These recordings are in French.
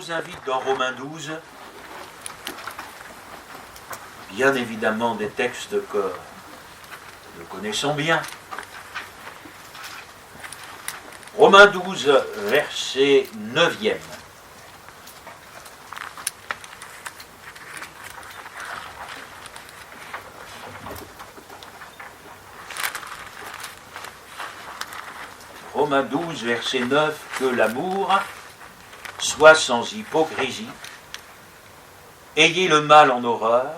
vous invite dans Romains 12, bien évidemment des textes que nous connaissons bien. Romains 12, verset 9e. Romains 12, verset 9, que l'amour soit sans hypocrisie. Ayez le mal en horreur,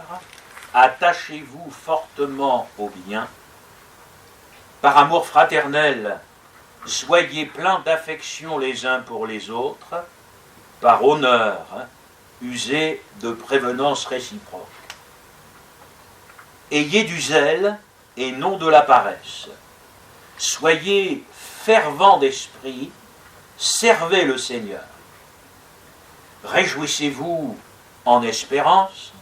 attachez-vous fortement au bien. Par amour fraternel, soyez pleins d'affection les uns pour les autres. Par honneur, usez de prévenance réciproque. Ayez du zèle et non de la paresse. Soyez fervents d'esprit, servez le Seigneur. Réjouissez-vous en espérance,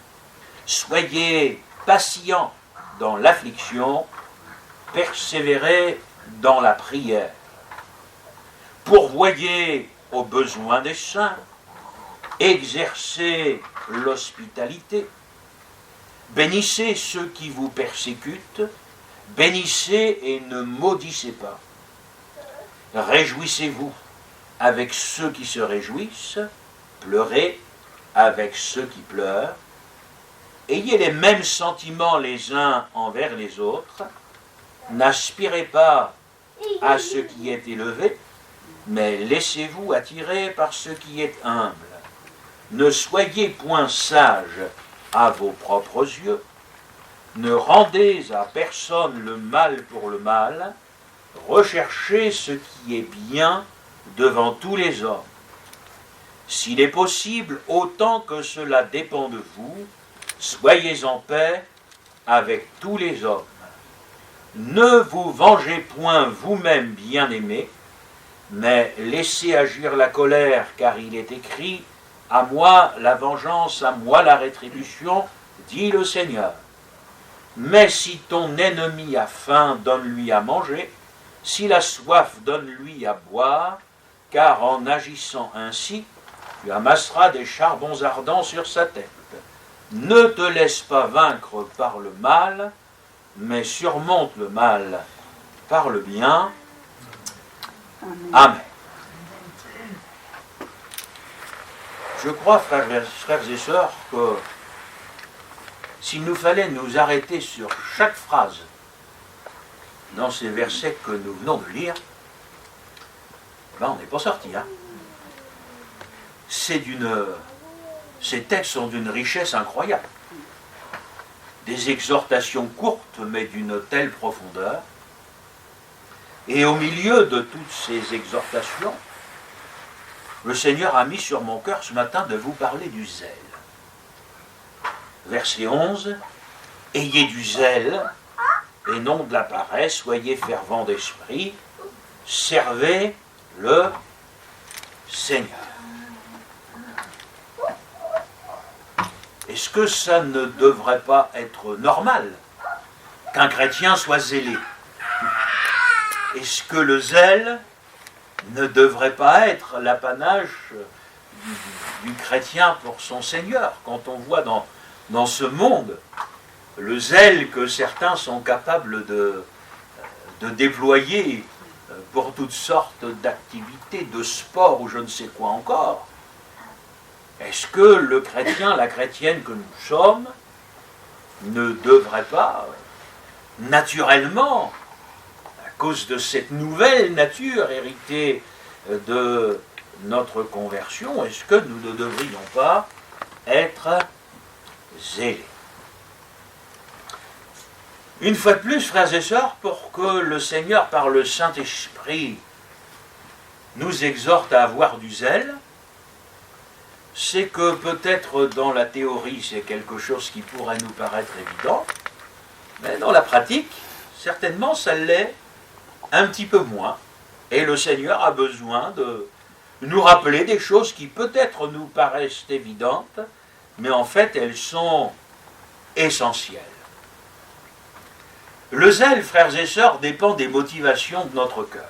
soyez patients dans l'affliction, persévérez dans la prière. Pourvoyez aux besoins des saints, exercez l'hospitalité, bénissez ceux qui vous persécutent, bénissez et ne maudissez pas. Réjouissez-vous avec ceux qui se réjouissent, pleurez avec ceux qui pleurent, ayez les mêmes sentiments les uns envers les autres, n'aspirez pas à ce qui est élevé, mais laissez-vous attirer par ce qui est humble. Ne soyez point sages à vos propres yeux, ne rendez à personne le mal pour le mal, recherchez ce qui est bien devant tous les hommes. S'il est possible, autant que cela dépend de vous, soyez en paix avec tous les hommes. Ne vous vengez point vous-même, bien-aimés, mais laissez agir la colère, car il est écrit « À moi la vengeance, à moi la rétribution, dit le Seigneur. » Mais si ton ennemi a faim, donne-lui à manger, s'il a soif, donne-lui à boire, car en agissant ainsi, tu amasseras des charbons ardents sur sa tête. Ne te laisse pas vaincre par le mal, mais surmonte le mal par le bien. Amen. Je crois, frères et sœurs, que s'il nous fallait nous arrêter sur chaque phrase dans ces versets que nous venons de lire, ben on n'est pas sorti. Hein. Ces textes sont d'une richesse incroyable. Des exhortations courtes, mais d'une telle profondeur. Et au milieu de toutes ces exhortations, le Seigneur a mis sur mon cœur ce matin de vous parler du zèle. Verset 11, « Ayez du zèle et non de la paresse, soyez fervents d'esprit, servez le Seigneur. » Est-ce que ça ne devrait pas être normal qu'un chrétien soit zélé? Est-ce que le zèle ne devrait pas être l'apanage du chrétien pour son Seigneur? Quand on voit dans ce monde le zèle que certains sont capables de déployer pour toutes sortes d'activités, de sport ou je ne sais quoi encore, est-ce que le chrétien, la chrétienne que nous sommes, ne devrait pas, naturellement, à cause de cette nouvelle nature héritée de notre conversion, est-ce que nous ne devrions pas être zélés? Une fois de plus, frères et sœurs, pour que le Seigneur, par le Saint-Esprit, nous exhorte à avoir du zèle, c'est que peut-être dans la théorie, c'est quelque chose qui pourrait nous paraître évident, mais dans la pratique, certainement, ça l'est un petit peu moins. Et le Seigneur a besoin de nous rappeler des choses qui peut-être nous paraissent évidentes, mais en fait, elles sont essentielles. Le zèle, frères et sœurs, dépend des motivations de notre cœur.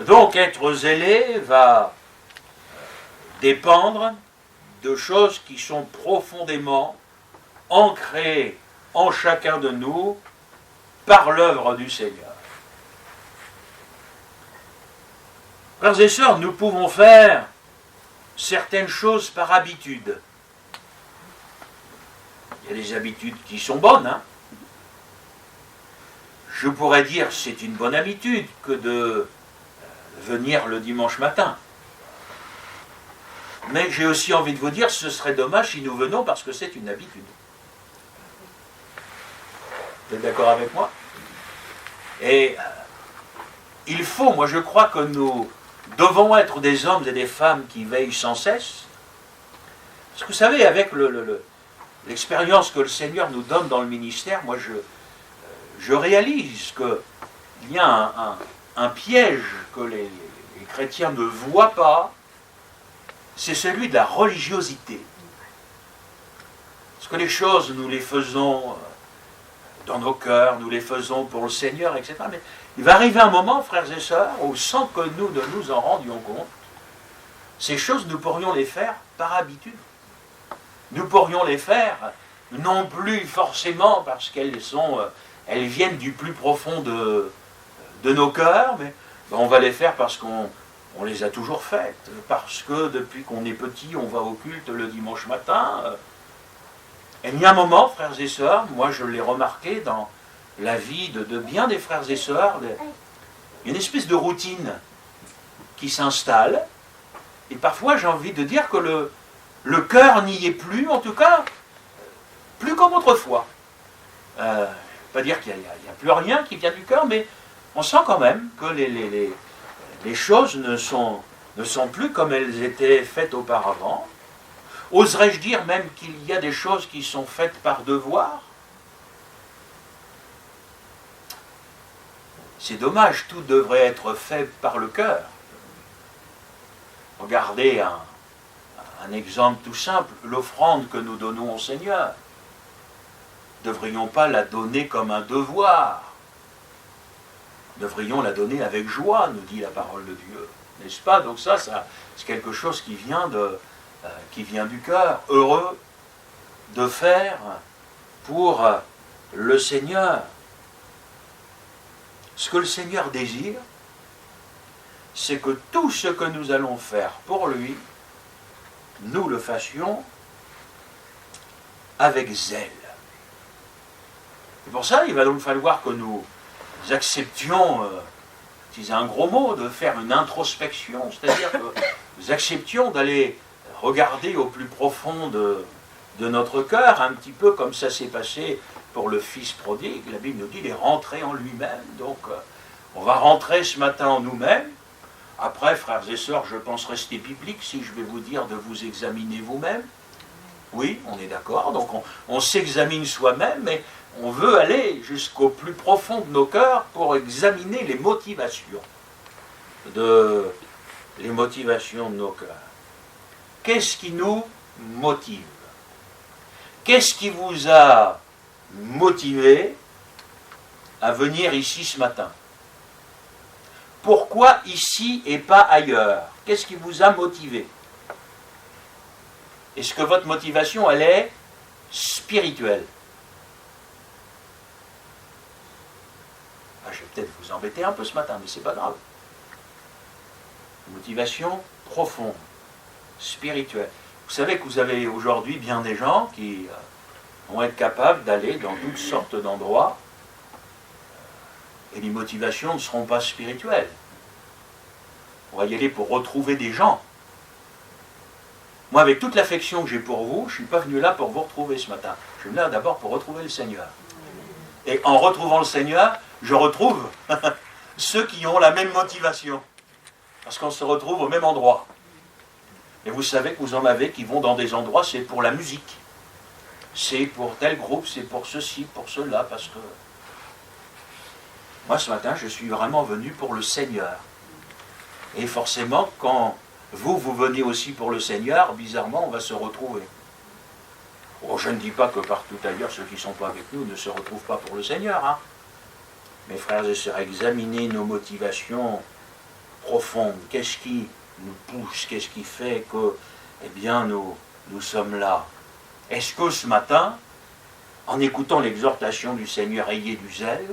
Donc, être zélé va dépendre de choses qui sont profondément ancrées en chacun de nous par l'œuvre du Seigneur. Frères et sœurs, nous pouvons faire certaines choses par habitude. Il y a des habitudes qui sont bonnes. Je pourrais dire c'est une bonne habitude que de venir le dimanche matin. Mais j'ai aussi envie de vous dire ce serait dommage si nous venons parce que c'est une habitude. Vous êtes d'accord avec moi? Et il faut, moi je crois que nous devons être des hommes et des femmes qui veillent sans cesse. Parce que vous savez, avec l'expérience que le Seigneur nous donne dans le ministère, moi je réalise qu'il y a un piège que les chrétiens ne voient pas, c'est celui de la religiosité. Parce que les choses, nous les faisons dans nos cœurs, nous les faisons pour le Seigneur, etc. Mais il va arriver un moment, frères et sœurs, où sans que nous ne nous en rendions compte, ces choses, nous pourrions les faire par habitude. Nous pourrions les faire, non plus forcément parce qu'elles viennent du plus profond de nos cœurs, mais on va les faire parce qu'on les a toujours faites, parce que depuis qu'on est petit, on va au culte le dimanche matin. Et il y a un moment, frères et sœurs, moi je l'ai remarqué dans la vie de bien des frères et sœurs, il y a une espèce de routine qui s'installe, et parfois j'ai envie de dire que le cœur n'y est plus, en tout cas, plus comme autrefois. Pas dire qu'il n'y a plus rien qui vient du cœur, mais on sent quand même que les choses ne sont plus comme elles étaient faites auparavant. Oserais-je dire même qu'il y a des choses qui sont faites par devoir? C'est dommage, tout devrait être fait par le cœur. Regardez un exemple tout simple, l'offrande que nous donnons au Seigneur. Ne devrions pas la donner comme un devoir. Nous devrions la donner avec joie, nous dit la parole de Dieu. N'est-ce pas? Donc ça c'est quelque chose qui vient du cœur. Heureux de faire pour le Seigneur. Ce que le Seigneur désire, c'est que tout ce que nous allons faire pour lui, nous le fassions avec zèle. Et pour ça, il va donc falloir que nous acceptions, utiliser un gros mot, de faire une introspection, c'est-à-dire que nous acceptions d'aller regarder au plus profond de notre cœur, un petit peu comme ça s'est passé pour le fils prodigue. La Bible nous dit il est rentré en lui-même, donc on va rentrer ce matin en nous-mêmes. Après, frères et sœurs, je pense rester biblique si je vais vous dire de vous examiner vous-même. Oui, on est d'accord, donc on s'examine soi-même, mais on veut aller jusqu'au plus profond de nos cœurs pour examiner les motivations de nos cœurs. Qu'est-ce qui nous motive? Qu'est-ce qui vous a motivé à venir ici ce matin? Pourquoi ici et pas ailleurs? Qu'est-ce qui vous a motivé? Est-ce que votre motivation, elle est spirituelle? Je vais peut-être vous embêter un peu ce matin, mais c'est pas grave. Motivation profonde, spirituelle. Vous savez que vous avez aujourd'hui bien des gens qui vont être capables d'aller dans toutes sortes d'endroits et les motivations ne seront pas spirituelles. On va y aller pour retrouver des gens. Moi, avec toute l'affection que j'ai pour vous, je ne suis pas venu là pour vous retrouver ce matin. Je suis venu là d'abord pour retrouver le Seigneur. Et en retrouvant le Seigneur, je retrouve ceux qui ont la même motivation. Parce qu'on se retrouve au même endroit. Et vous savez que vous en avez qui vont dans des endroits, c'est pour la musique. C'est pour tel groupe, c'est pour ceci, pour cela, parce que... Moi, ce matin, je suis vraiment venu pour le Seigneur. Et forcément, quand vous venez aussi pour le Seigneur, bizarrement, on va se retrouver. Oh, je ne dis pas que partout ailleurs, ceux qui ne sont pas avec nous ne se retrouvent pas pour le Seigneur. Hein. Mes frères et sœurs, examinez nos motivations profondes. Qu'est-ce qui nous pousse, qu'est-ce qui fait que, eh bien, nous sommes là? Est-ce que ce matin, en écoutant l'exhortation du Seigneur, ayez du zèle,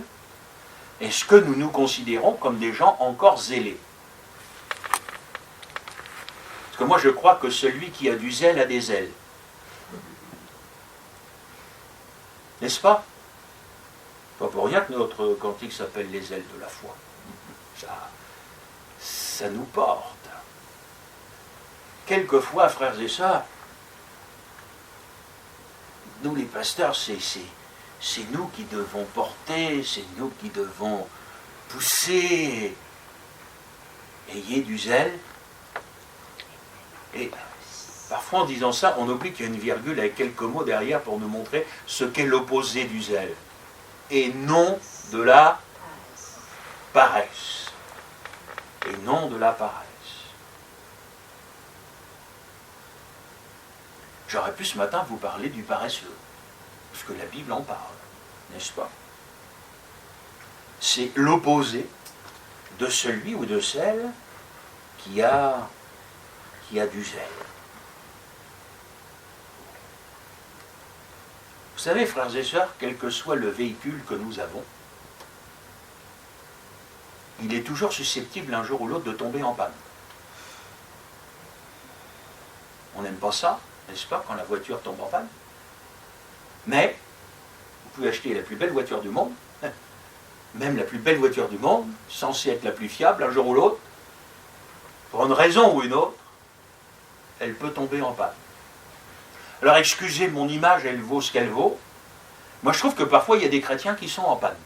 est-ce que nous nous considérons comme des gens encore zélés? Parce que moi je crois que celui qui a du zèle a des ailes. N'est-ce pas? Pas pour rien que notre cantique s'appelle les ailes de la foi. Ça nous porte. Quelquefois, frères et sœurs, nous les pasteurs, c'est nous qui devons porter, c'est nous qui devons pousser. Ayez du zèle. Et parfois en disant ça, on oublie qu'il y a une virgule avec quelques mots derrière pour nous montrer ce qu'est l'opposé du zèle. Et non de la paresse. Et non de la paresse. J'aurais pu ce matin vous parler du paresseux, parce que la Bible en parle, n'est-ce pas? C'est l'opposé de celui ou de celle qui a du zèle. Vous savez, frères et sœurs, quel que soit le véhicule que nous avons, il est toujours susceptible un jour ou l'autre de tomber en panne. On n'aime pas ça, n'est-ce pas, quand la voiture tombe en panne? Mais, vous pouvez acheter la plus belle voiture du monde, même la plus belle voiture du monde, censée être la plus fiable, un jour ou l'autre, pour une raison ou une autre, elle peut tomber en panne. Alors excusez, mon image, elle vaut ce qu'elle vaut. Moi je trouve que parfois il y a des chrétiens qui sont en panne.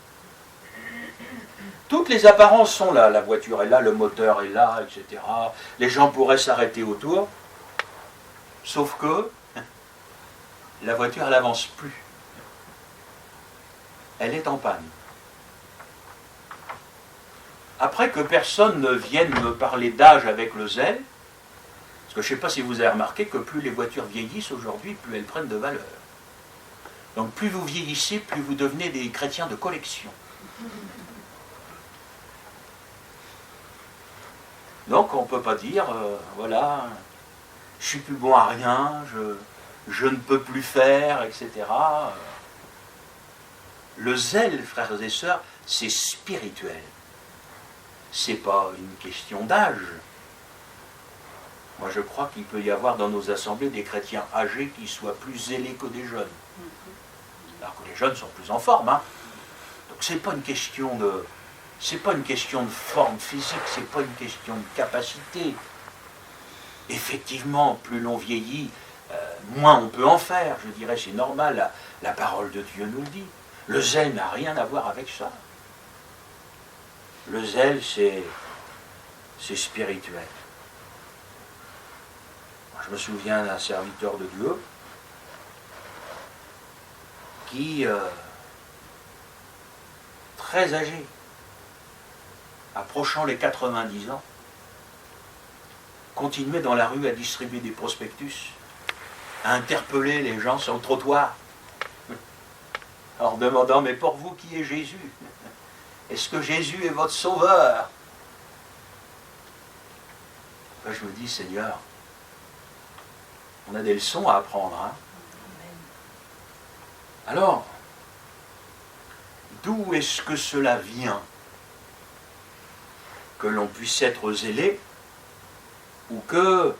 Toutes les apparences sont là, la voiture est là, le moteur est là, etc. Les gens pourraient s'arrêter autour, sauf que la voiture elle n'avance plus. Elle est en panne. Après que personne ne vienne me parler d'âge avec le zèle, parce que je ne sais pas si vous avez remarqué que plus les voitures vieillissent aujourd'hui, plus elles prennent de valeur. Donc plus vous vieillissez, plus vous devenez des chrétiens de collection. Donc on ne peut pas dire, voilà, je suis plus bon à rien, je ne peux plus faire, etc. Le zèle, frères et sœurs, c'est spirituel. C'est pas une question d'âge. Moi, je crois qu'il peut y avoir dans nos assemblées des chrétiens âgés qui soient plus zélés que des jeunes. Alors que les jeunes sont plus en forme, hein. Donc c'est pas une question de forme physique, c'est pas une question de capacité. Effectivement, plus l'on vieillit, moins on peut en faire. Je dirais, c'est normal. La parole de Dieu nous le dit. Le zèle n'a rien à voir avec ça. Le zèle, c'est spirituel. Je me souviens d'un serviteur de Dieu qui, très âgé, approchant les 90 ans, continuait dans la rue à distribuer des prospectus, à interpeller les gens sur le trottoir, en leur demandant, mais pour vous, qui est Jésus? Est-ce que Jésus est votre sauveur? Là, je me dis, Seigneur, on a des leçons à apprendre. Hein? Alors, d'où est-ce que cela vient? Que l'on puisse être zélé ou que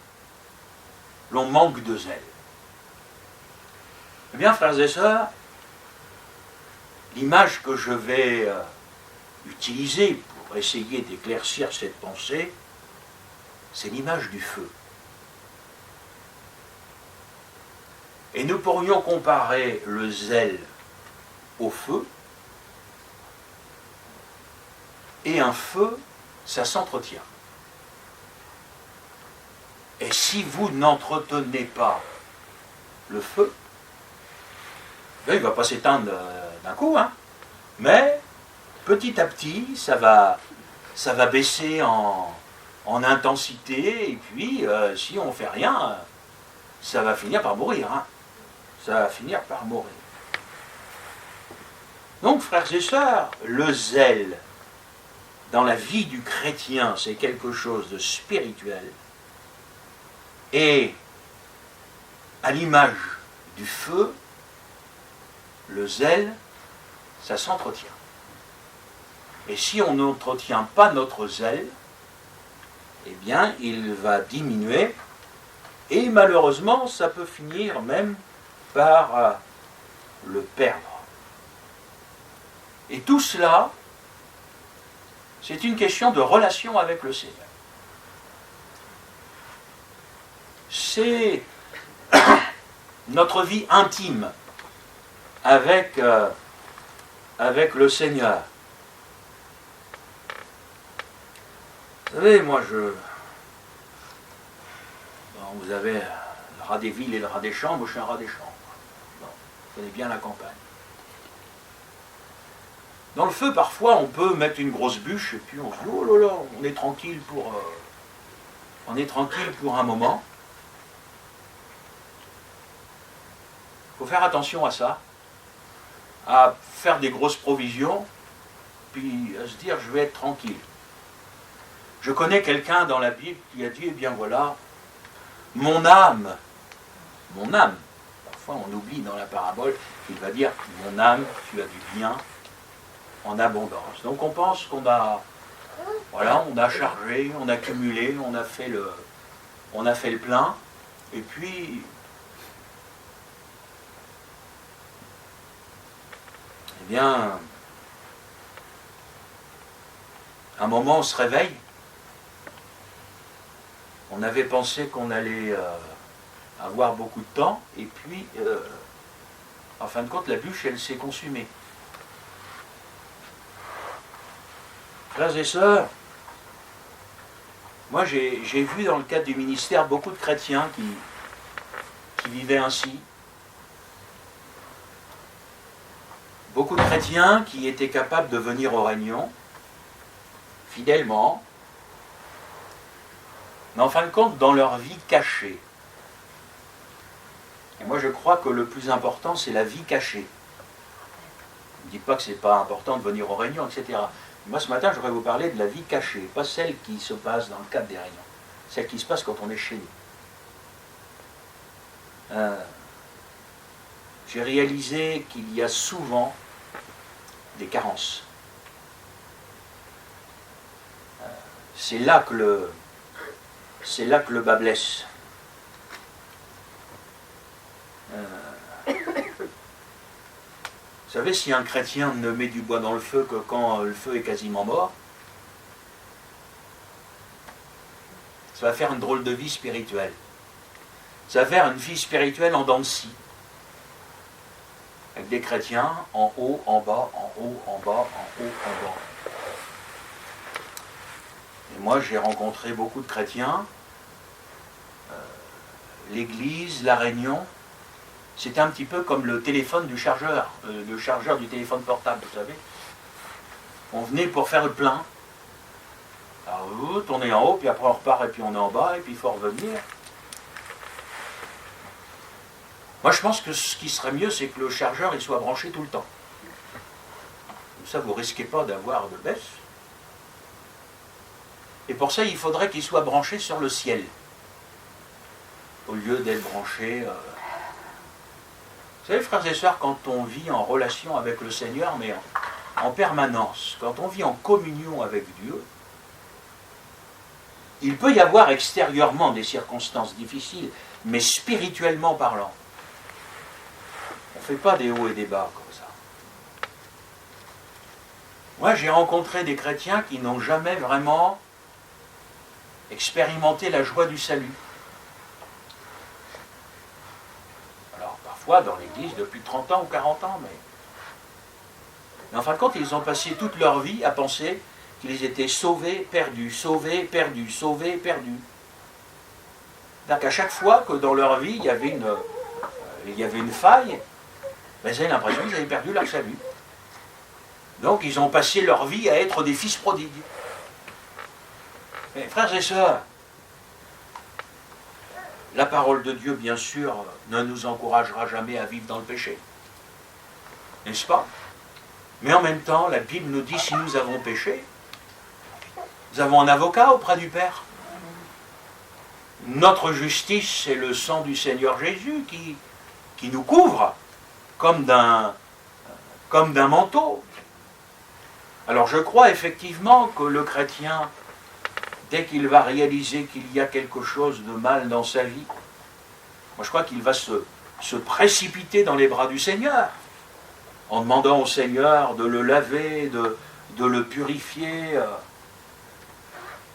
l'on manque de zèle? Eh bien, frères et sœurs, l'image que je vais utiliser pour essayer d'éclaircir cette pensée, c'est l'image du feu. Et nous pourrions comparer le zèle au feu, et un feu, ça s'entretient. Et si vous n'entretenez pas le feu, il ne va pas s'éteindre d'un coup, hein, mais petit à petit, ça va baisser en intensité, et puis si on ne fait rien, ça va finir par mourir. Hein. Ça va finir par mourir. Donc, frères et sœurs, le zèle dans la vie du chrétien, c'est quelque chose de spirituel, Et à l'image du feu, le zèle, ça s'entretient. Et si on n'entretient pas notre zèle, eh bien, il va diminuer, et malheureusement, ça peut finir même par le perdre. Et tout cela, c'est une question de relation avec le Seigneur. C'est notre vie intime avec le Seigneur. Vous savez, moi vous avez le rat des villes et le rat des champs, moi je suis un rat des champs. Bon, je connais bien la campagne. Dans le feu, parfois, on peut mettre une grosse bûche et puis on se dit, oh là là, on est tranquille pour un moment. Il faut faire attention à ça, à faire des grosses provisions, puis à se dire, je vais être tranquille. Je connais quelqu'un dans la Bible qui a dit, eh bien voilà, mon âme, parfois on oublie dans la parabole, il va dire, mon âme, tu as du bien en abondance. Donc on pense qu'on a, voilà, on a chargé, on a cumulé, on a fait le plein, et puis, eh bien, à un moment on se réveille. On avait pensé qu'on allait avoir beaucoup de temps, et puis, en fin de compte, la bûche, elle s'est consumée. Frères et sœurs, moi j'ai vu dans le cadre du ministère beaucoup de chrétiens qui vivaient ainsi. Beaucoup de chrétiens qui étaient capables de venir aux réunions, fidèlement, mais en fin de compte, dans leur vie cachée. Et moi, je crois que le plus important, c'est la vie cachée. Je ne dis pas que ce n'est pas important de venir aux réunions, etc. Moi, ce matin, je voudrais vous parler de la vie cachée, pas celle qui se passe dans le cadre des réunions, celle qui se passe quand on est chez nous. J'ai réalisé qu'il y a souvent des carences. C'est là que le bas blesse. Vous savez, si un chrétien ne met du bois dans le feu que quand le feu est quasiment mort, ça va faire une drôle de vie spirituelle. Ça va faire une vie spirituelle en dents de scie. Avec des chrétiens en haut, en bas, en haut, en bas, en haut, en bas. Et moi, j'ai rencontré beaucoup de chrétiens. L'église, la réunion, c'était un petit peu comme le téléphone du chargeur, le chargeur du téléphone portable, vous savez. On venait pour faire le plein. Alors, on est en haut, puis après on repart, et puis on est en bas, et puis il faut revenir. Moi, je pense que ce qui serait mieux, c'est que le chargeur il soit branché tout le temps. Comme ça, vous ne risquez pas d'avoir de baisse. Et pour ça, il faudrait qu'il soit branché sur le ciel, au lieu d'être branché... Vous savez, frères et sœurs, quand on vit en relation avec le Seigneur, mais en permanence, quand on vit en communion avec Dieu, il peut y avoir extérieurement des circonstances difficiles, mais spirituellement parlant, on ne fait pas des hauts et des bas comme ça. Moi, j'ai rencontré des chrétiens qui n'ont jamais vraiment expérimenté la joie du salut. Dans l'église depuis 30 ans ou 40 ans, mais en fin de compte, ils ont passé toute leur vie à penser qu'ils étaient sauvés, perdus, sauvés, perdus, sauvés, perdus. Donc à chaque fois que dans leur vie, il y avait une faille, ben, ils avaient l'impression qu'ils avaient perdu leur salut. Donc ils ont passé leur vie à être des fils prodigues. Mais, frères et sœurs, la parole de Dieu, bien sûr, ne nous encouragera jamais à vivre dans le péché. N'est-ce pas? Mais en même temps, la Bible nous dit, si nous avons péché, nous avons un avocat auprès du Père. notre justice, c'est le sang du Seigneur Jésus qui nous couvre comme d'un manteau. Alors je crois effectivement que le chrétien, dès qu'il va réaliser qu'il y a quelque chose de mal dans sa vie, moi je crois qu'il va se précipiter dans les bras du Seigneur, en demandant au Seigneur de le laver, de le purifier.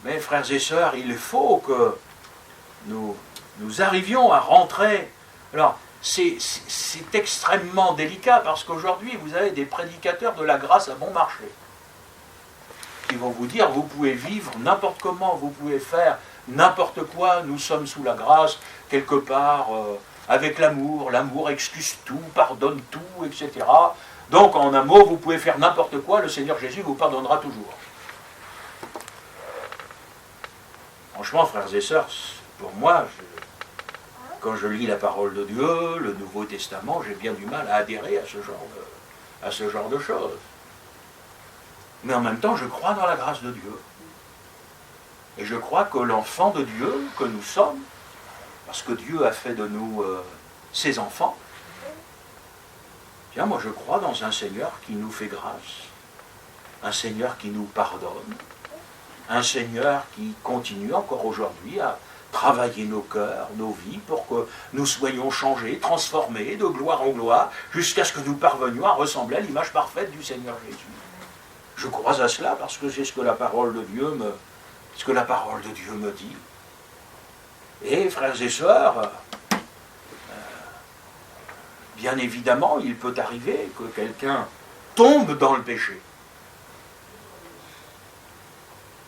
Mais frères et sœurs, il faut que nous arrivions à rentrer. Alors, c'est extrêmement délicat parce qu'aujourd'hui, vous avez des prédicateurs de la grâce à bon marché qui vont vous dire, vous pouvez vivre n'importe comment, vous pouvez faire n'importe quoi, nous sommes sous la grâce, quelque part, avec l'amour, l'amour excuse tout, pardonne tout, etc. Donc, en un mot, vous pouvez faire n'importe quoi, le Seigneur Jésus vous pardonnera toujours. Franchement, frères et sœurs, pour moi, quand je lis la parole de Dieu, le Nouveau Testament, j'ai bien du mal à adhérer à ce genre de choses. Mais en même temps, je crois dans la grâce de Dieu. Et je crois que l'enfant de Dieu que nous sommes, parce que Dieu a fait de nous ses enfants, bien moi je crois dans un Seigneur qui nous fait grâce, un Seigneur qui nous pardonne, un Seigneur qui continue encore aujourd'hui à travailler nos cœurs, nos vies, pour que nous soyons changés, transformés de gloire en gloire, jusqu'à ce que nous parvenions à ressembler à l'image parfaite du Seigneur Jésus. Je crois à cela parce que c'est ce que la parole de Dieu me dit. Et frères et sœurs, bien évidemment, il peut arriver que quelqu'un tombe dans le péché.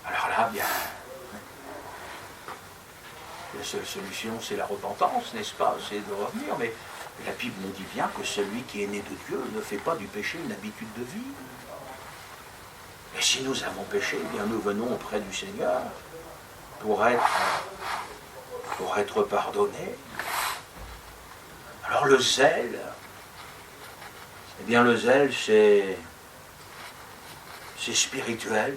Alors là, bien, la seule solution, c'est la repentance, n'est-ce pas? C'est de revenir. Mais la Bible nous dit bien que celui qui est né de Dieu ne fait pas du péché une habitude de vie. Et si nous avons péché, eh bien nous venons auprès du Seigneur pour être pardonnés. Alors le zèle, eh bien le zèle c'est spirituel.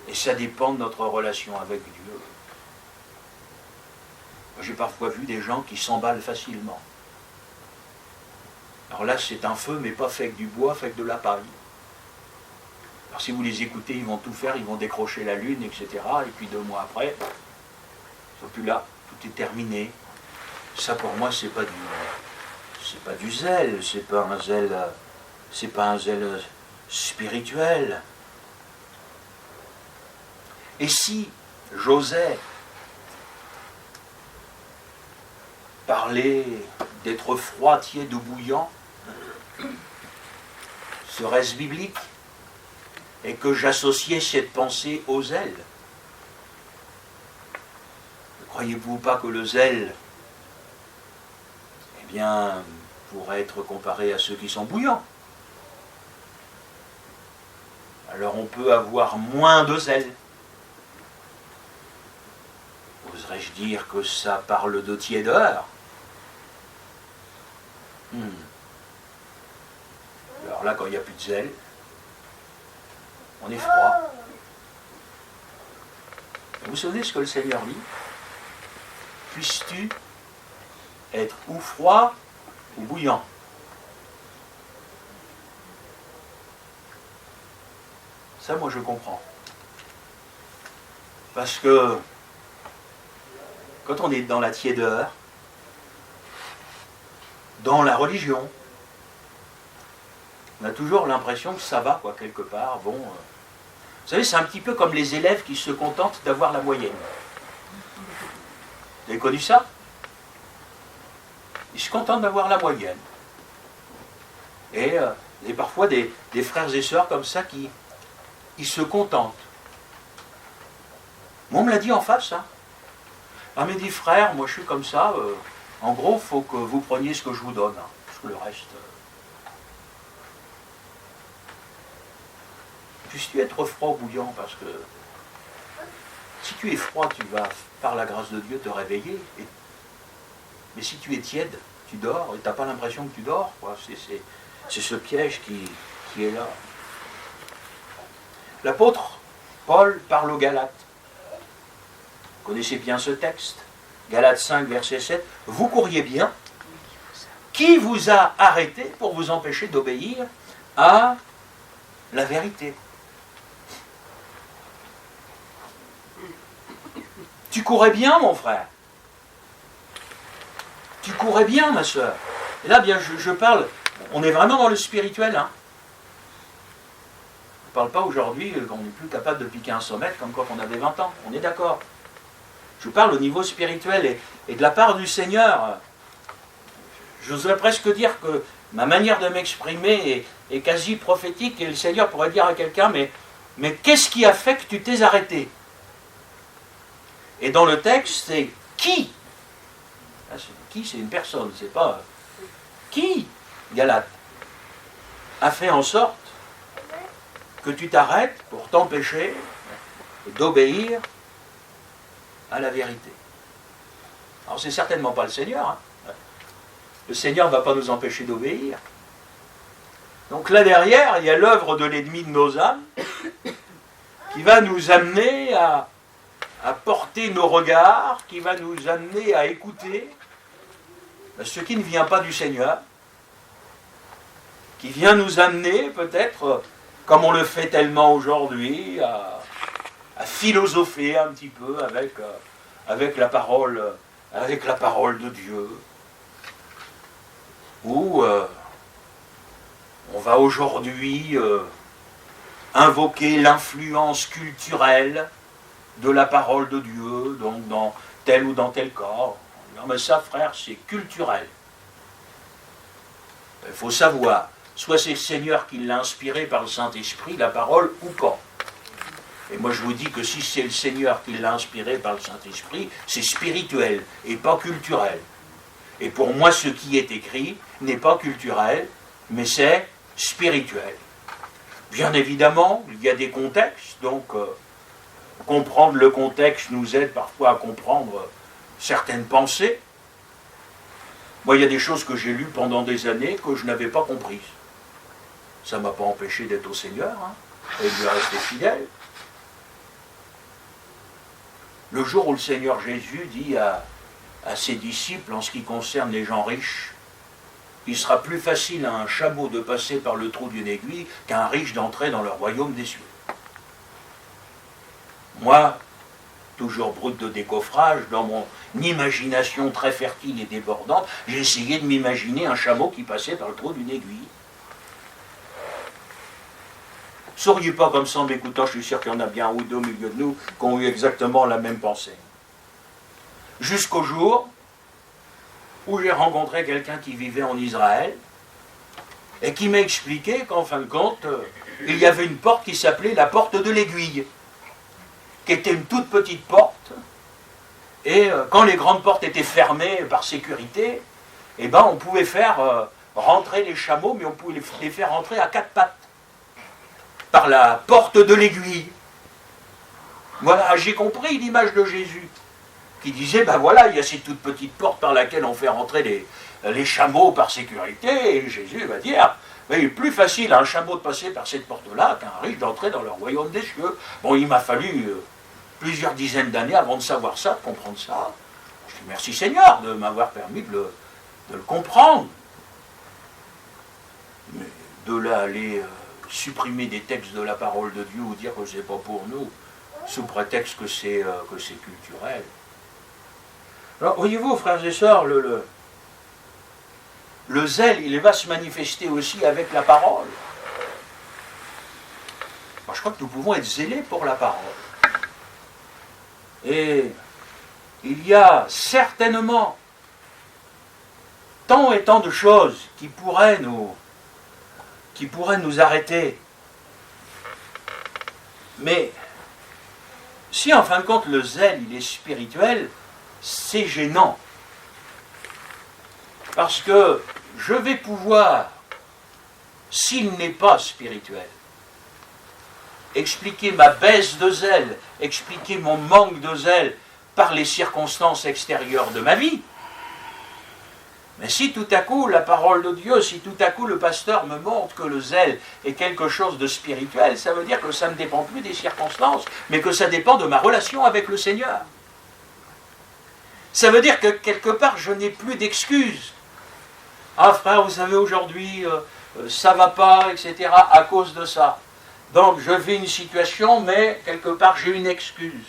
Et ça dépend de notre relation avec Dieu. J'ai parfois vu des gens qui s'emballent facilement. Alors là, c'est un feu, mais pas fait avec du bois, fait avec de la paille. Alors si vous les écoutez, ils vont tout faire, ils vont décrocher la lune, etc. Et puis 2 mois après, ils sont plus là, tout est terminé. Ça, pour moi, c'est pas du zèle, c'est pas un zèle spirituel. Et si j'osais parler d'être froid, tiède ou bouillant, serait-ce biblique? Et que j'associais cette pensée au zèle? Ne croyez-vous pas que le zèle, eh bien, pourrait être comparé à ceux qui sont bouillants? Alors on peut avoir moins de zèle. Oserais-je dire que ça parle de tiédeur? Alors là, quand il n'y a plus de zèle, on est froid. Vous vous souvenez ce que le Seigneur dit? Puisses-tu être ou froid ou bouillant? Ça, moi, je comprends. Parce que quand on est dans la tiédeur, dans la religion, on a toujours l'impression que ça va, quoi, quelque part. Bon, vous savez, c'est un petit peu comme les élèves qui se contentent d'avoir la moyenne. Vous avez connu ça? Ils se contentent d'avoir la moyenne. Et parfois des frères et sœurs comme ça qui ils se contentent. Moi, on me l'a dit en face, hein. Ah, mais dit frère, moi je suis comme ça, en gros, il faut que vous preniez ce que je vous donne, hein, parce que le reste... Puisses-tu être froid ou bouillant, parce que si tu es froid, tu vas, par la grâce de Dieu, te réveiller. Mais si tu es tiède, tu dors, et tu n'as pas l'impression que tu dors, quoi. C'est ce piège qui est là. L'apôtre Paul parle aux Galates. Vous connaissez bien ce texte, Galates 5, verset 7. Vous couriez bien. Qui vous a arrêté pour vous empêcher d'obéir à la vérité? Tu courais bien, mon frère. Tu courais bien, ma soeur. Et là, bien, je parle, on est vraiment dans le spirituel. Hein. Je ne parle pas aujourd'hui qu'on n'est plus capable de piquer un 100 mètres comme quand on avait 20 ans. On est d'accord. Je parle au niveau spirituel et de la part du Seigneur. J'oserais presque dire que ma manière de m'exprimer est quasi prophétique et le Seigneur pourrait dire à quelqu'un, mais qu'est-ce qui a fait que tu t'es arrêté? Et dans le texte, c'est qui? Qui, c'est une personne, c'est pas... Qui, Galate, a fait en sorte que tu t'arrêtes pour t'empêcher d'obéir à la vérité? Alors c'est certainement pas le Seigneur. Hein. Le Seigneur ne va pas nous empêcher d'obéir. Donc là derrière, il y a l'œuvre de l'ennemi de nos âmes qui va nous amener à porter nos regards, qui va nous amener à écouter ce qui ne vient pas du Seigneur, qui vient nous amener peut-être, comme on le fait tellement aujourd'hui, à philosopher un petit peu avec la parole de Dieu. Ou on va aujourd'hui invoquer l'influence culturelle de la parole de Dieu, donc dans tel ou dans tel cas. Non mais ça, frère, c'est culturel. Il faut savoir, soit c'est le Seigneur qui l'a inspiré par le Saint-Esprit, la parole, ou pas. Et moi je vous dis que si c'est le Seigneur qui l'a inspiré par le Saint-Esprit, c'est spirituel et pas culturel. Et pour moi, ce qui est écrit n'est pas culturel, mais c'est spirituel. Bien évidemment, il y a des contextes, donc comprendre le contexte nous aide parfois à comprendre certaines pensées. Moi, il y a des choses que j'ai lues pendant des années que je n'avais pas comprises. Ça ne m'a pas empêché d'être au Seigneur, hein, et de lui rester fidèle. Le jour où le Seigneur Jésus dit à ses disciples, en ce qui concerne les gens riches, il sera plus facile à un chameau de passer par le trou d'une aiguille qu'à un riche d'entrer dans le royaume des cieux. Moi, toujours brut de décoffrage, dans mon imagination très fertile et débordante, j'ai essayé de m'imaginer un chameau qui passait par le trou d'une aiguille. Souriez pas comme ça en m'écoutant, je suis sûr qu'il y en a bien un ou deux au milieu de nous qui ont eu exactement la même pensée. Jusqu'au jour où j'ai rencontré quelqu'un qui vivait en Israël et qui m'a expliqué qu'en fin de compte, il y avait une porte qui s'appelait la porte de l'aiguille, qui était une toute petite porte, et quand les grandes portes étaient fermées par sécurité, eh ben, on pouvait faire rentrer les chameaux, mais on pouvait les faire rentrer à quatre pattes, par la porte de l'aiguille. Voilà, j'ai compris l'image de Jésus, qui disait, ben voilà, il y a cette toute petite porte par laquelle on fait rentrer les chameaux par sécurité, et Jésus va dire, mais il est plus facile à un chameau de passer par cette porte-là qu'à un riche d'entrer dans le royaume des cieux. Bon, il m'a fallu plusieurs dizaines d'années avant de savoir ça, de comprendre ça. Je dis merci Seigneur de m'avoir permis de le comprendre. Mais de là aller supprimer des textes de la parole de Dieu ou dire que c'est pas pour nous, sous prétexte que c'est culturel. Alors, voyez-vous, frères et sœurs, le zèle, il va se manifester aussi avec la parole. Moi, je crois que nous pouvons être zélés pour la parole. Et il y a certainement tant et tant de choses qui pourraient nous arrêter. Mais si en fin de compte le zèle, il est spirituel, c'est gênant. Parce que je vais pouvoir, s'il n'est pas spirituel, expliquer ma baisse de zèle, expliquer mon manque de zèle par les circonstances extérieures de ma vie. Mais si tout à coup la parole de Dieu, si tout à coup le pasteur me montre que le zèle est quelque chose de spirituel, ça veut dire que ça ne dépend plus des circonstances, mais que ça dépend de ma relation avec le Seigneur. Ça veut dire que quelque part, je n'ai plus d'excuses. Ah frère, vous savez, aujourd'hui, ça va pas, etc., à cause de ça. Donc je vis une situation, mais quelque part, j'ai une excuse.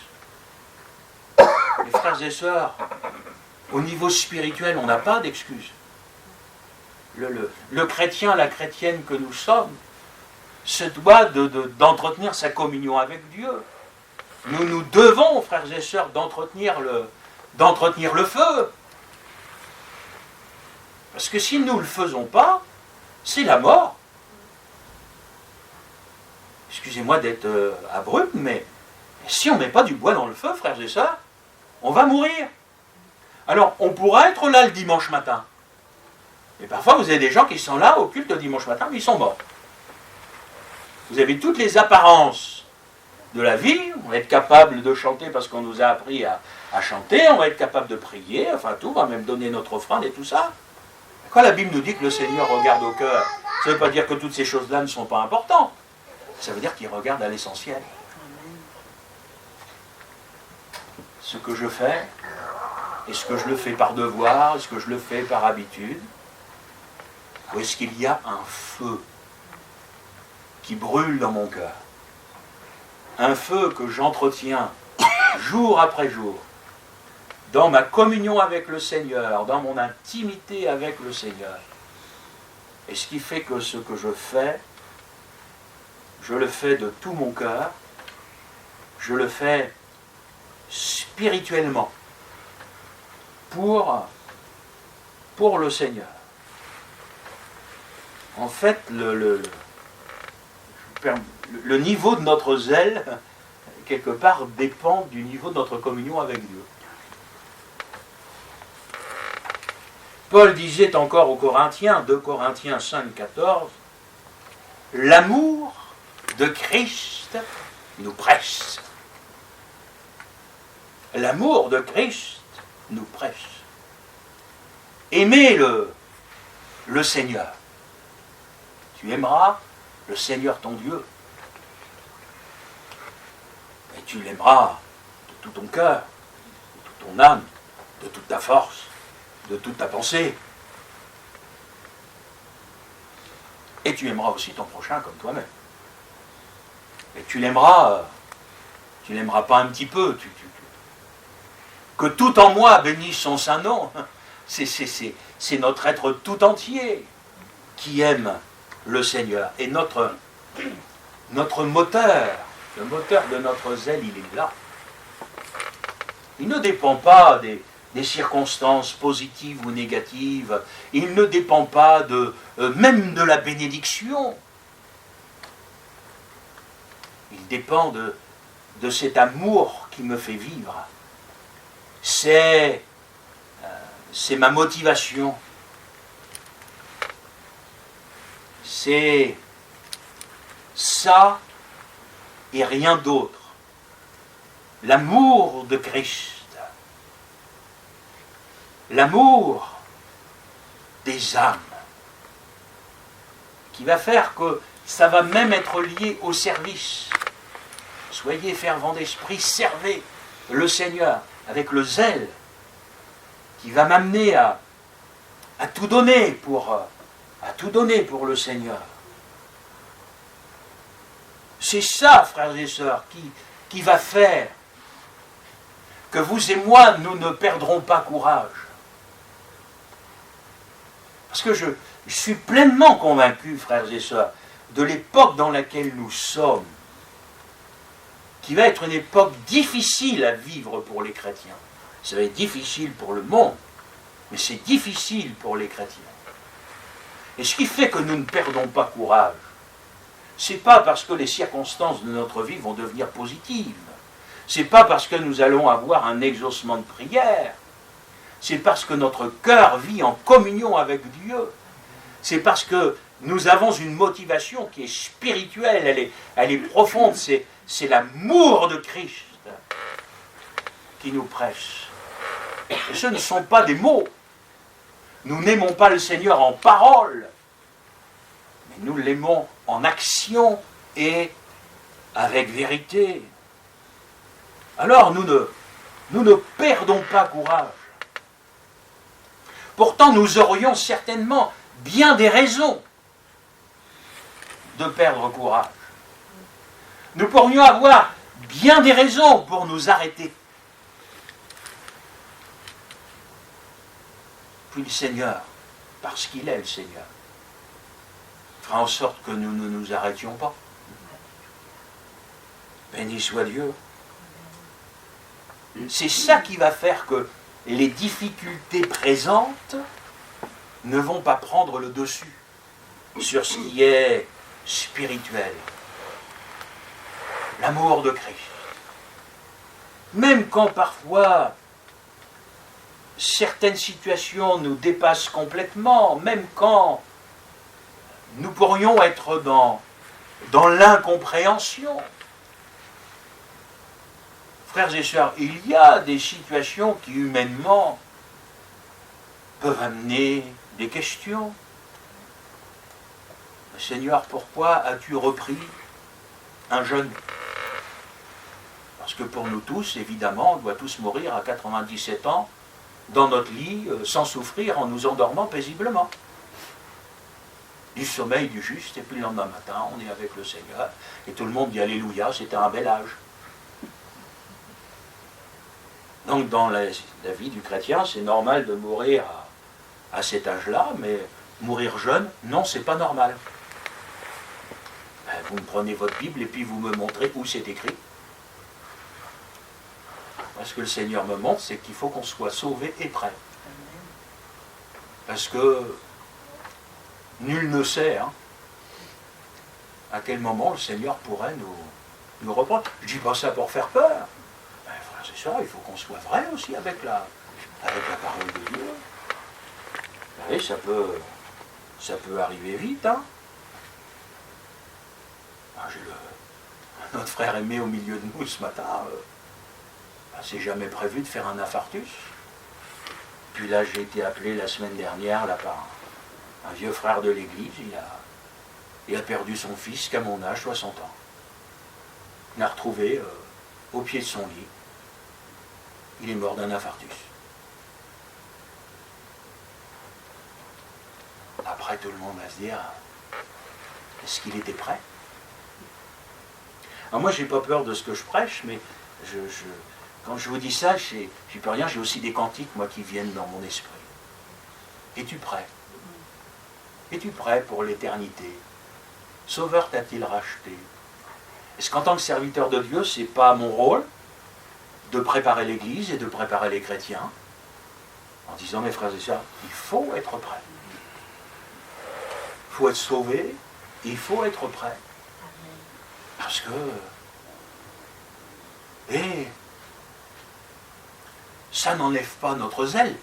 Mes frères et sœurs, au niveau spirituel, on n'a pas d'excuses. Le chrétien, la chrétienne que nous sommes, se doit d'entretenir sa communion avec Dieu. Nous devons, frères et sœurs, d'entretenir le feu. Parce que si nous ne le faisons pas, c'est la mort. Excusez-moi d'être abrupt, mais si on ne met pas du bois dans le feu, frères et sœurs, on va mourir. Alors, on pourra être là le dimanche matin. Mais parfois, vous avez des gens qui sont là au culte le dimanche matin, mais ils sont morts. Vous avez toutes les apparences de la vie. On va être capable de chanter parce qu'on nous a appris à chanter. On va être capable de prier, enfin tout. On va même donner notre offrande et tout ça. Quand la Bible nous dit que le Seigneur regarde au cœur, ça ne veut pas dire que toutes ces choses-là ne sont pas importantes. Ça veut dire qu'il regarde à l'essentiel. Ce que je fais, est-ce que je le fais par devoir, est-ce que je le fais par habitude, ou est-ce qu'il y a un feu qui brûle dans mon cœur? Un feu que j'entretiens jour après jour, dans ma communion avec le Seigneur, dans mon intimité avec le Seigneur. Et ce qui fait que ce que je fais, je le fais de tout mon cœur, je le fais spirituellement, pour le Seigneur. En fait, le niveau de notre zèle, quelque part, dépend du niveau de notre communion avec Dieu. Paul disait encore aux Corinthiens, 2 Corinthiens 5, 14, « L'amour de Christ nous presse. » L'amour de Christ nous presse. Aimez le Seigneur. Tu aimeras le Seigneur ton Dieu. Et tu l'aimeras de tout ton cœur, de toute ton âme, de toute ta force, de toute ta pensée. Et tu aimeras aussi ton prochain comme toi-même. Et tu l'aimeras pas un petit peu. Que tout en moi bénisse son saint nom. C'est notre être tout entier qui aime le Seigneur. Et notre moteur, le moteur de notre zèle, il est là. Il ne dépend pas des circonstances positives ou négatives. Il ne dépend pas même de la bénédiction. Il dépend de cet amour qui me fait vivre. C'est ma motivation. C'est ça et rien d'autre. L'amour de Christ. L'amour des âmes. Qui va faire que ça va même être lié au service. Soyez fervents d'esprit, servez le Seigneur avec le zèle qui va m'amener à tout donner pour le Seigneur. C'est ça, frères et sœurs, qui va faire que vous et moi, nous ne perdrons pas courage. Parce que je suis pleinement convaincu, frères et sœurs, de l'époque dans laquelle nous sommes, qui va être une époque difficile à vivre pour les chrétiens. Ça va être difficile pour le monde, mais c'est difficile pour les chrétiens. Et ce qui fait que nous ne perdons pas courage, c'est pas parce que les circonstances de notre vie vont devenir positives, c'est pas parce que nous allons avoir un exaucement de prière, c'est parce que notre cœur vit en communion avec Dieu, c'est parce que nous avons une motivation qui est spirituelle, elle est profonde, c'est l'amour de Christ qui nous presse. Et ce ne sont pas des mots. Nous n'aimons pas le Seigneur en parole, mais nous l'aimons en action et avec vérité. Alors nous ne perdons pas courage. Pourtant, nous aurions certainement bien des raisons de perdre courage. Nous pourrions avoir bien des raisons pour nous arrêter. Puis le Seigneur, parce qu'il est le Seigneur, fera en sorte que nous ne nous arrêtions pas. Béni soit Dieu. C'est ça qui va faire que les difficultés présentes ne vont pas prendre le dessus sur ce qui est spirituel. L'amour de Christ. Même quand parfois certaines situations nous dépassent complètement, même quand nous pourrions être dans l'incompréhension. Frères et sœurs, il y a des situations qui humainement peuvent amener des questions. Seigneur, pourquoi as-tu repris un jeune? Parce que pour nous tous, évidemment, on doit tous mourir à 97 ans dans notre lit, sans souffrir, en nous endormant paisiblement. Du sommeil du juste, et puis le lendemain matin, on est avec le Seigneur, et tout le monde dit Alléluia, c'était un bel âge. Donc dans la vie du chrétien, c'est normal de mourir à cet âge-là, mais mourir jeune, non, c'est pas normal. Vous me prenez votre Bible et puis vous me montrez où c'est écrit. Ce que le Seigneur me montre, c'est qu'il faut qu'on soit sauvé et prêt. Parce que nul ne sait à quel moment le Seigneur pourrait nous reprendre. Je ne dis pas ça pour faire peur. C'est ça, il faut qu'on soit vrai aussi avec la parole de Dieu. Vous savez, ça peut arriver vite. J'ai notre frère aimé au milieu de nous ce matin. C'est jamais prévu de faire un infarctus. Puis là, j'ai été appelé la semaine dernière là, par un vieux frère de l'église. Il a perdu son fils qu'à mon âge, 60 ans. Il l'a retrouvé au pied de son lit. Il est mort d'un infarctus. Après, tout le monde va se dire, est-ce qu'il était prêt? Alors moi, j'ai pas peur de ce que je prêche, mais quand je vous dis ça, j'ai pas rien, j'ai aussi des cantiques, moi, qui viennent dans mon esprit. Es-tu prêt? Es-tu prêt pour l'éternité? Sauveur t'a-t-il racheté? Est-ce qu'en tant que serviteur de Dieu, c'est pas mon rôle de préparer l'Église et de préparer les chrétiens en disant, mes frères et sœurs, il faut être prêt. Il faut être sauvé, il faut être prêt. Parce que... Et ça n'enlève pas notre zèle.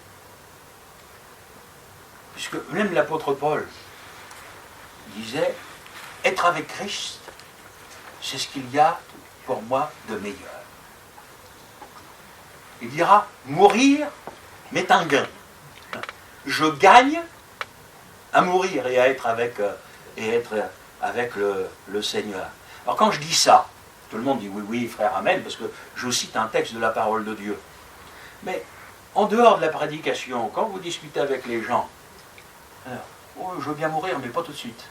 Puisque même l'apôtre Paul disait, être avec Christ, c'est ce qu'il y a pour moi de meilleur. Il dira, mourir m'est un gain. Je gagne à mourir et à être avec, le Seigneur. Alors quand je dis ça, tout le monde dit oui, oui, frère, amen, parce que je vous cite un texte de la parole de Dieu. Mais en dehors de la prédication, quand vous discutez avec les gens, alors, oh, je veux bien mourir, mais pas tout de suite.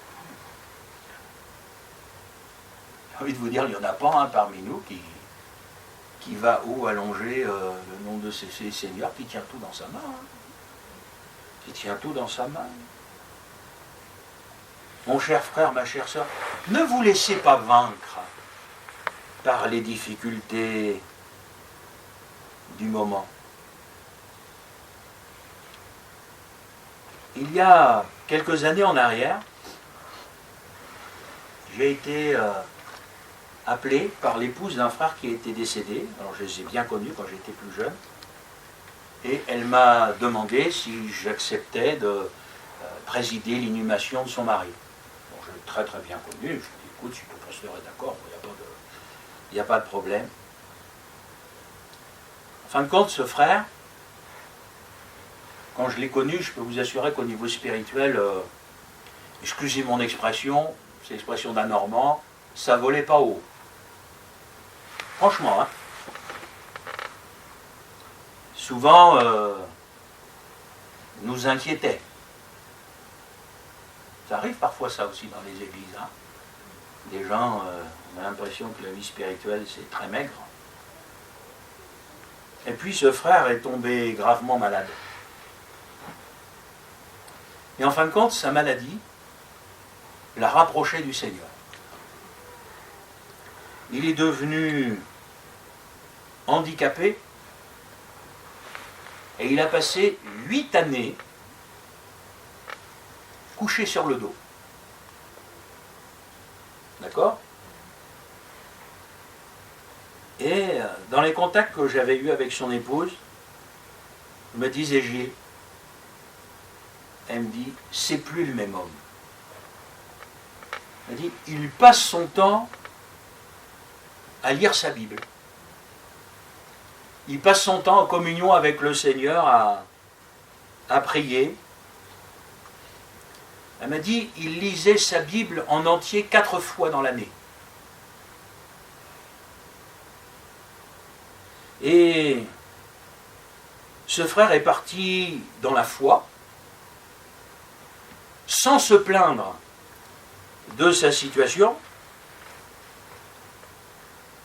J'ai envie de vous dire, il n'y en a pas un parmi nous qui va allonger le nom de ces seigneurs, qui tient tout dans sa main. Qui tient tout dans sa main. Mon cher frère, ma chère sœur, ne vous laissez pas vaincre par les difficultés du moment. Il y a quelques années en arrière, j'ai été appelé par l'épouse d'un frère qui était décédé. Alors je les ai bien connus quand j'étais plus jeune. Et elle m'a demandé si j'acceptais de présider l'inhumation de son mari. Bon, je l'ai très très bien connu. Je lui ai dit, écoute, si le pasteur est d'accord, il n'y a pas de problème. En fin de compte, ce frère, quand je l'ai connu, je peux vous assurer qu'au niveau spirituel, excusez mon expression, c'est l'expression d'un Normand, ça volait pas haut. Franchement, nous inquiétait. Ça arrive parfois ça aussi dans les églises. Hein. Des gens, on a l'impression que la vie spirituelle c'est très maigre. Et puis ce frère est tombé gravement malade. Et en fin de compte, sa maladie l'a rapproché du Seigneur. Il est devenu handicapé et il a passé 8 années couché sur le dos. D'accord ? Et dans les contacts que j'avais eus avec son épouse, je me disais Gilles, elle me dit, c'est plus le même homme. Elle dit, il passe son temps à lire sa Bible. Il passe son temps en communion avec le Seigneur à prier. Elle m'a dit, il lisait sa Bible en entier 4 fois dans l'année. Et ce frère est parti dans la foi, sans se plaindre de sa situation,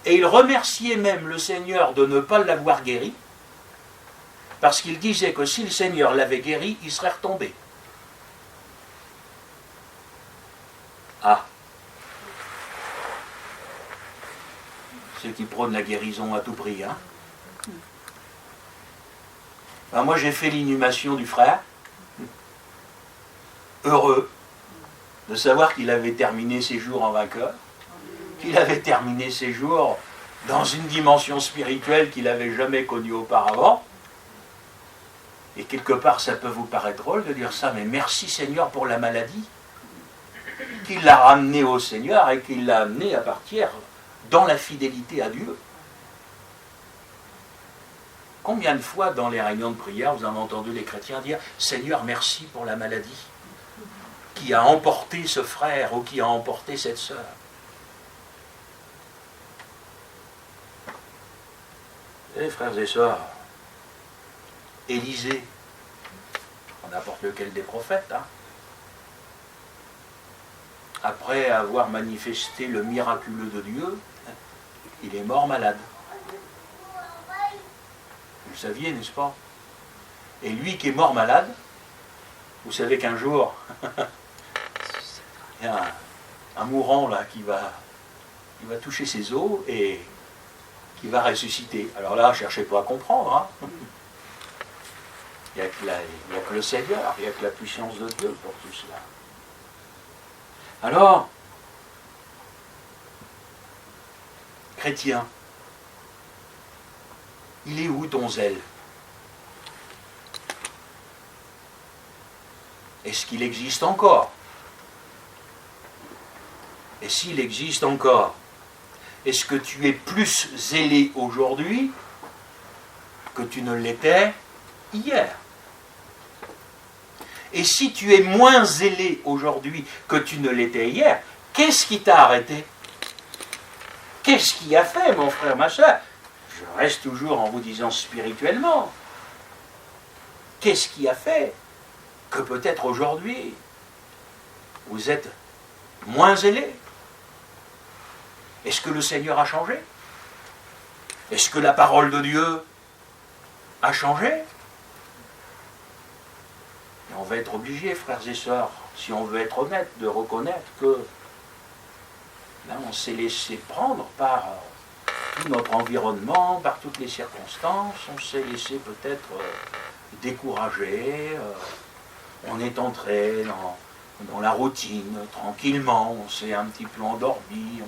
et il remerciait même le Seigneur de ne pas l'avoir guéri, parce qu'il disait que si le Seigneur l'avait guéri, il serait retombé. Ah, ceux qui prônent la guérison à tout prix, hein. Ben moi j'ai fait l'inhumation du frère, heureux de savoir qu'il avait terminé ses jours en vainqueur, qu'il avait terminé ses jours dans une dimension spirituelle qu'il n'avait jamais connue auparavant. Et quelque part ça peut vous paraître drôle de dire ça, mais merci Seigneur pour la maladie, qu'il l'a ramené au Seigneur et qu'il l'a amené à partir dans la fidélité à Dieu. Combien de fois dans les réunions de prière vous avez entendu les chrétiens dire « Seigneur, merci pour la maladie qui a emporté ce frère ou qui a emporté cette sœur ». Et frères et sœurs, Élisée, n'importe lequel des prophètes, hein, après avoir manifesté le miraculeux de Dieu, il est mort malade. Vous le saviez, n'est-ce pas? Et lui qui est mort malade, vous savez qu'un jour, il y a un mourant là qui va toucher ses os et qui va ressusciter. Alors là, cherchez pas à comprendre. Hein. Il n'y a que le Seigneur, il n'y a que la puissance de Dieu pour tout cela. Alors, chrétien, il est où ton zèle? Est-ce qu'il existe encore? Et s'il existe encore, est-ce que tu es plus zélé aujourd'hui que tu ne l'étais hier? Et si tu es moins zélé aujourd'hui que tu ne l'étais hier, qu'est-ce qui t'a arrêté? Qu'est-ce qui a fait, mon frère, ma soeur? Je reste toujours en vous disant spirituellement. Qu'est-ce qui a fait que peut-être aujourd'hui, vous êtes moins zélé? Est-ce que le Seigneur a changé? Est-ce que la parole de Dieu a changé? Et on va être obligé, frères et sœurs, si on veut être honnête, de reconnaître que là, on s'est laissé prendre par tout notre environnement, par toutes les circonstances, on s'est laissé peut-être décourager, on est entré dans la routine, tranquillement, on s'est un petit peu endormi,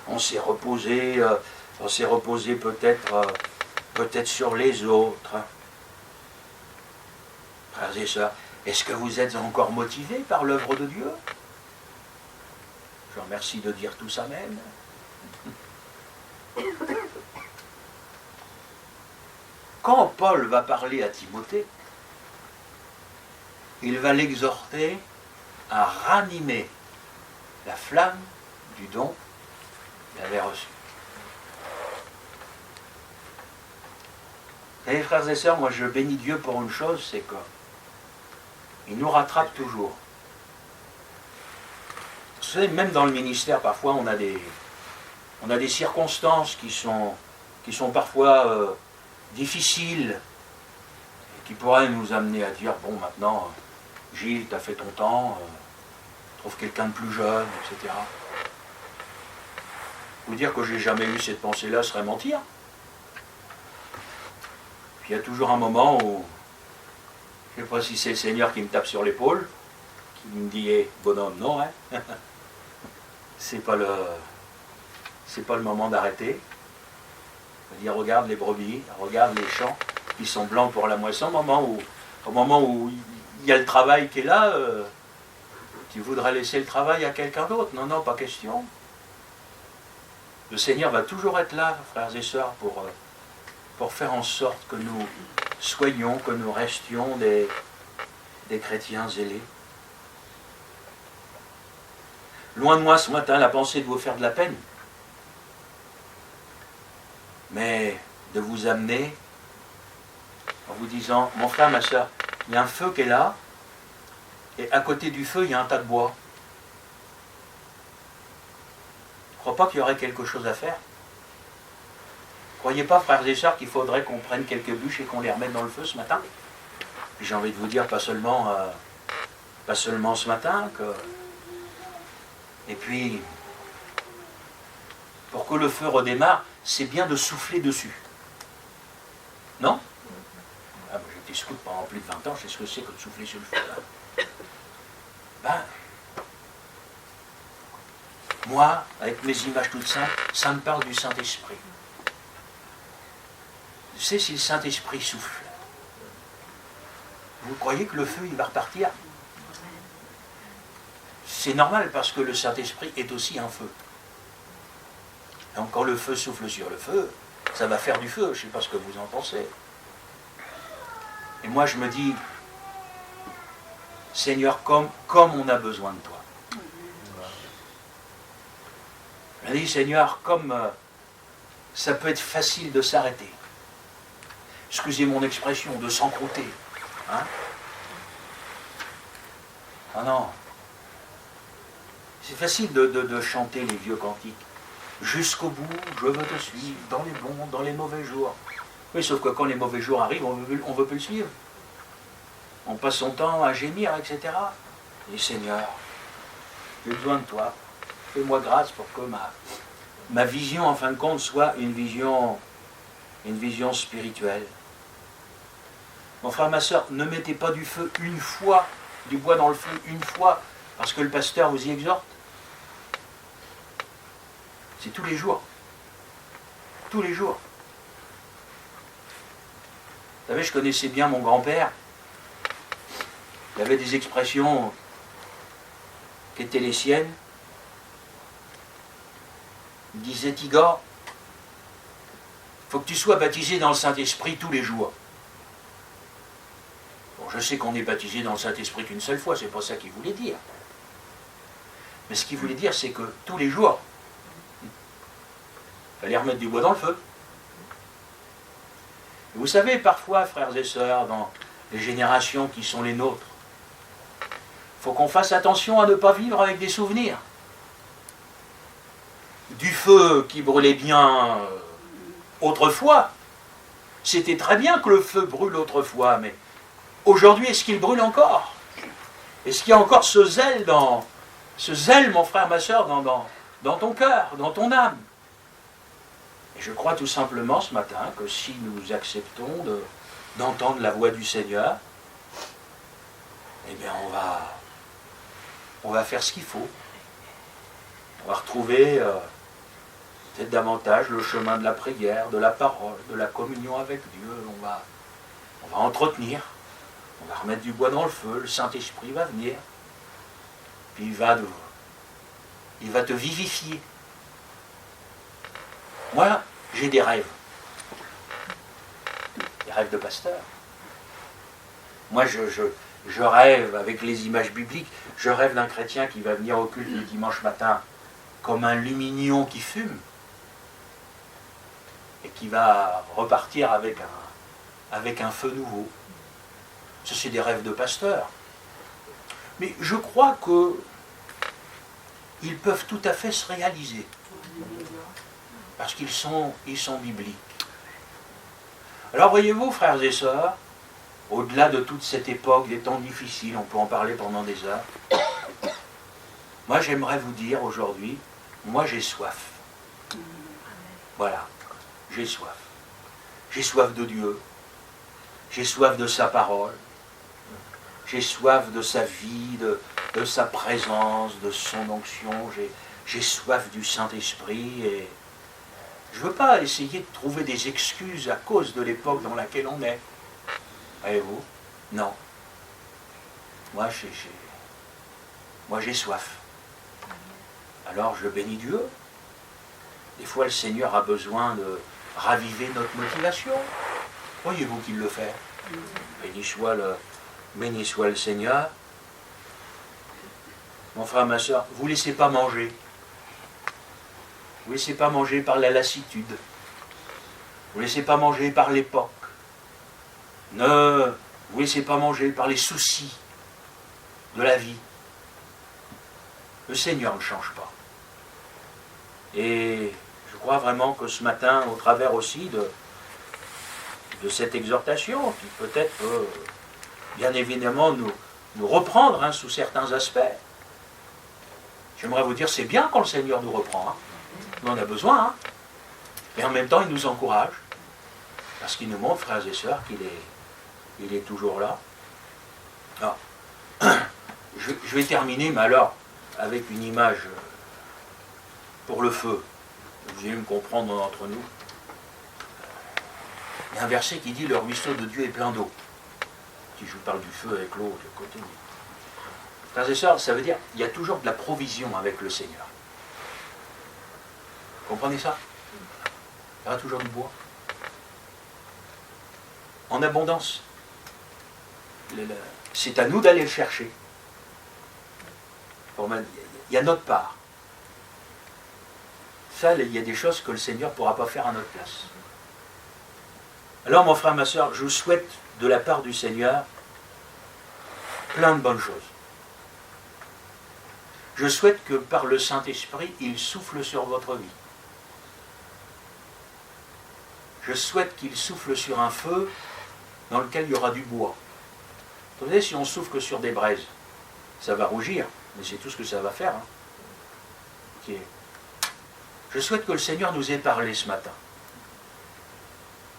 on s'est reposé peut-être sur les autres. Frères et sœurs, est-ce que vous êtes encore motivés par l'œuvre de Dieu? Je vous remercie de dire tous amen. Quand Paul va parler à Timothée, il va l'exhorter à ranimer la flamme du don qu'il avait reçu. Vous savez, frères et sœurs, moi je bénis Dieu pour une chose, c'est que Il nous rattrape toujours. Vous savez, même dans le ministère, parfois, on a des circonstances qui sont parfois difficiles, et qui pourraient nous amener à dire, bon, maintenant, Gilles, tu as fait ton temps, trouve quelqu'un de plus jeune, etc. Vous dire que j'ai jamais eu cette pensée-là serait mentir. Puis il y a toujours un moment où, je ne sais pas si c'est le Seigneur qui me tape sur l'épaule, qui me dit, hey, bonhomme, non, hein c'est pas le moment d'arrêter. Il dit, regarde les brebis, regarde les champs qui sont blancs pour la moisson. Au moment où il y a le travail qui est là, tu voudrais laisser le travail à quelqu'un d'autre. Non, non, pas question. Le Seigneur va toujours être là, frères et sœurs, pour faire en sorte que nous soyons, que nous restions des chrétiens zélés. Loin de moi ce matin la pensée de vous faire de la peine, mais de vous amener en vous disant, mon frère, ma soeur, il y a un feu qui est là, et à côté du feu, il y a un tas de bois. Je ne crois pas qu'il y aurait quelque chose à faire. Croyez pas, frères et sœurs, qu'il faudrait qu'on prenne quelques bûches et qu'on les remette dans le feu ce matin? Puis j'ai envie de vous dire, pas seulement ce matin, et puis, pour que le feu redémarre, c'est bien de souffler dessus. Non? Ah, j'ai été scout pendant plus de 20 ans, je sais ce que c'est que de souffler sur le feu. Ben, moi, avec mes images toutes simples, ça me parle du Saint-Esprit. Tu sais, si le Saint-Esprit souffle, vous croyez que le feu, il va repartir? C'est normal, parce que le Saint-Esprit est aussi un feu. Donc quand le feu souffle sur le feu, ça va faire du feu, je ne sais pas ce que vous en pensez. Et moi je me dis, Seigneur, comme on a besoin de toi. Je me dis, Seigneur, comme ça peut être facile de s'arrêter. Excusez mon expression, de s'encrouter. Hein? Ah non. C'est facile de chanter les vieux cantiques. Jusqu'au bout, je veux te suivre, dans les bons, dans les mauvais jours. Oui, sauf que quand les mauvais jours arrivent, on ne veut plus le suivre. On passe son temps à gémir, etc. Et Seigneur, j'ai besoin de toi. Fais-moi grâce pour que ma vision, en fin de compte, soit une vision spirituelle. Mon frère, ma soeur, ne mettez pas du feu une fois, du bois dans le feu une fois, parce que le pasteur vous y exhorte. C'est tous les jours. Tous les jours. Vous savez, je connaissais bien mon grand-père. Il avait des expressions qui étaient les siennes. Il disait, Tigor, il faut que tu sois baptisé dans le Saint-Esprit tous les jours. Bon, je sais qu'on est baptisé dans le Saint-Esprit qu'une seule fois, c'est pas ça qu'il voulait dire. Mais ce qu'il voulait dire, c'est que tous les jours, il fallait remettre du bois dans le feu. Et vous savez, parfois, frères et sœurs, dans les générations qui sont les nôtres, il faut qu'on fasse attention à ne pas vivre avec des souvenirs. Du feu qui brûlait bien autrefois. C'était très bien que le feu brûle autrefois, mais aujourd'hui, est-ce qu'il brûle encore? Est-ce qu'il y a encore ce zèle, mon frère, ma soeur, dans ton cœur, dans ton âme? Et je crois tout simplement ce matin que si nous acceptons d'entendre la voix du Seigneur, eh bien on va faire ce qu'il faut. On va retrouver peut-être davantage le chemin de la prière, de la parole, de la communion avec Dieu. On va entretenir, on va remettre du bois dans le feu, le Saint-Esprit va venir, puis il va te vivifier. Moi, j'ai des rêves. Des rêves de pasteur. Moi, je rêve, avec les images bibliques, je rêve d'un chrétien qui va venir au culte le dimanche matin comme un lumignon qui fume et qui va repartir avec un feu nouveau. Ça, c'est des rêves de pasteur. Mais je crois qu'ils peuvent tout à fait se réaliser. Parce qu'ils sont bibliques. Alors voyez-vous, frères et sœurs, au-delà de toute cette époque, des temps difficiles, on peut en parler pendant des heures, moi j'aimerais vous dire aujourd'hui, moi j'ai soif. Voilà, j'ai soif. J'ai soif de Dieu, j'ai soif de sa parole, j'ai soif de sa vie, de sa présence, de son onction, j'ai soif du Saint-Esprit et je ne veux pas essayer de trouver des excuses à cause de l'époque dans laquelle on est. Voyez-vous? Non. Moi j'ai soif. Alors je bénis Dieu. Des fois le Seigneur a besoin de raviver notre motivation. Voyez-vous qu'il le fait. Béni soit le Seigneur. Mon frère, ma soeur, vous ne laissez pas manger. Vous ne laissez pas manger par la lassitude. Vous ne laissez pas manger par l'époque. Ne vous laissez pas manger par les soucis de la vie. Le Seigneur ne change pas. Et je crois vraiment que ce matin, au travers aussi de cette exhortation, qui peut-être peut bien évidemment nous reprendre sous certains aspects, j'aimerais vous dire, c'est bien quand le Seigneur nous reprend. On en a besoin. Mais en même temps, il nous encourage. Parce qu'il nous montre, frères et sœurs, qu'il est toujours là. Alors, je vais terminer, mais alors, avec une image pour le feu. Vous allez me comprendre entre nous. Il y a un verset qui dit « Le ruisseau de Dieu est plein d'eau ». Si je vous parle du feu avec l'eau de côté. Frères et sœurs, ça veut dire qu'il y a toujours de la provision avec le Seigneur. Vous comprenez ça? Il y aura toujours du bois. En abondance. C'est à nous d'aller le chercher. Il y a notre part. Ça, il y a des choses que le Seigneur ne pourra pas faire à notre place. Alors, mon frère, ma soeur, je vous souhaite de la part du Seigneur plein de bonnes choses. Je souhaite que par le Saint-Esprit, il souffle sur votre vie. Je souhaite qu'il souffle sur un feu dans lequel il y aura du bois. Vous savez, si on souffle sur des braises, ça va rougir, mais c'est tout ce que ça va faire. Okay. Je souhaite que le Seigneur nous ait parlé ce matin.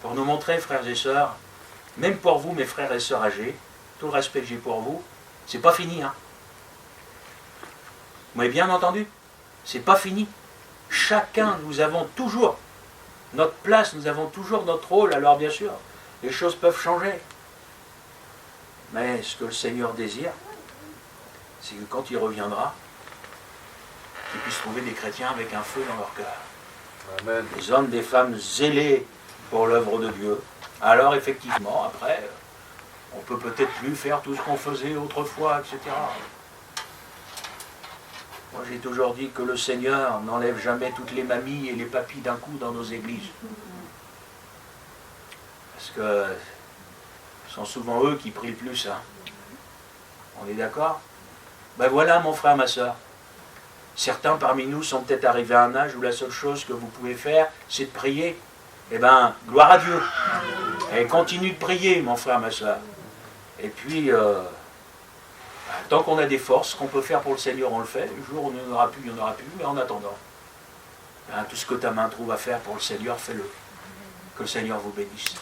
Pour nous montrer, frères et sœurs, même pour vous, mes frères et sœurs âgés, tout le respect que j'ai pour vous, c'est pas fini. Vous m'avez bien entendu? C'est pas fini. Chacun, nous avons toujours notre place, nous avons toujours notre rôle. Alors bien sûr, les choses peuvent changer. Mais ce que le Seigneur désire, c'est que quand il reviendra, qu'il puisse trouver des chrétiens avec un feu dans leur cœur. Amen. Des hommes, des femmes zélés pour l'œuvre de Dieu. Alors effectivement, après, on peut peut-être plus faire tout ce qu'on faisait autrefois, etc. Moi j'ai toujours dit que le Seigneur n'enlève jamais toutes les mamies et les papis d'un coup dans nos églises. Parce que ce sont souvent eux qui prient le plus. On est d'accord? Ben voilà, mon frère, ma soeur. Certains parmi nous sont peut-être arrivés à un âge où la seule chose que vous pouvez faire, c'est de prier. Eh bien, gloire à Dieu. Et continue de prier, mon frère, ma soeur. Et puis, tant qu'on a des forces, ce qu'on peut faire pour le Seigneur, on le fait. Le jour où il n'y en aura plus, il n'y en aura plus. Mais en attendant, tout ce que ta main trouve à faire pour le Seigneur, fais-le. Que le Seigneur vous bénisse.